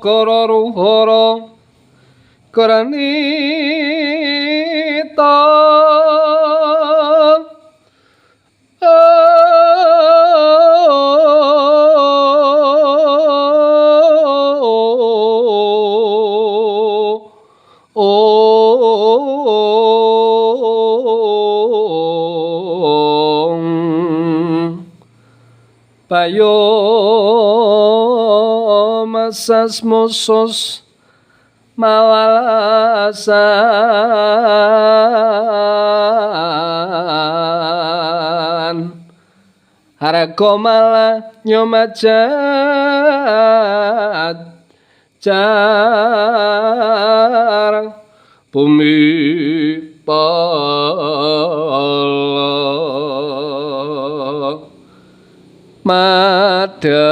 Kararuhara Karanita Payo masas musos mawalasan harakomala nyomajat jarang bumi pala madhap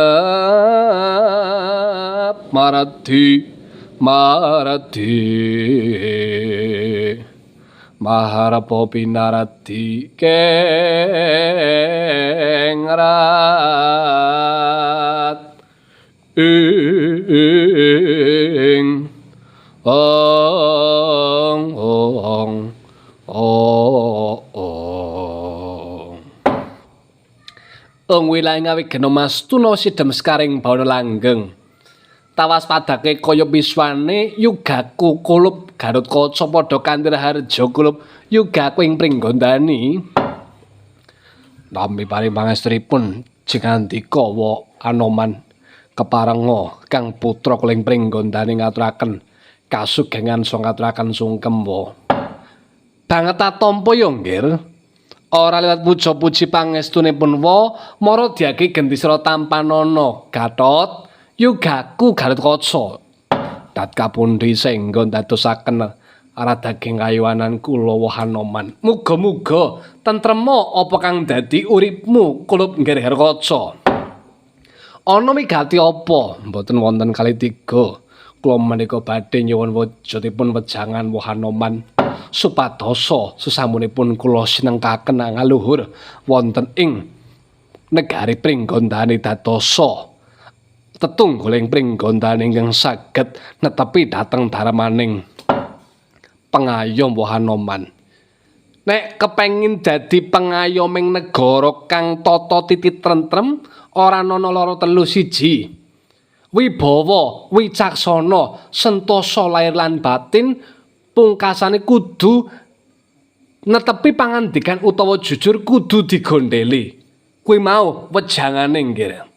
maradhi maharapa pinaradhi kengrat ing ong ong ong wilahe ngawi gena mas tuna sidhem sekaring bawana langgeng tawas padake kaya biswane yugaku kulup Garut Kaca padha kanthi harja kulup yugaku ing Pringgondani nami paring pangestripun jingandika wa Anoman keparenga kang putra kuling Pringgondani ngaturaken kasugengan saha ngaturaken sungkem wa banget atampa ya nggir ora liwat puja-puji pangestunipun wa mara diaki gendisra tampanana Gatot yugaku Garut Kaca dat kapundi sengga ndadosaken arah daging kayuwanan kula woh Anoman muga-muga tentrema apa kang dadi uripmu kulup nggih Kaca ana migati apa mboten wonten kali tiga kula menika badhe nyuwun wujudipun wejangan woh Anoman supadosa sesampunipun kula sinengkaken ngaluhur wonten ing negari Pringgondani dadosa tetungguling Pringgondani ingkang saged netepi dhateng darmaning pengayom woh Anoman. Nek kepengin dadi pengayoming negara kang tata titi tentrem ora ana loro telu siji. Wibawa, wicaksana, sentosa lair lan batin pungkasane kudu netepi pangandikan utawa jujur kudu digondheli. Kuwi mau wejangane nggih.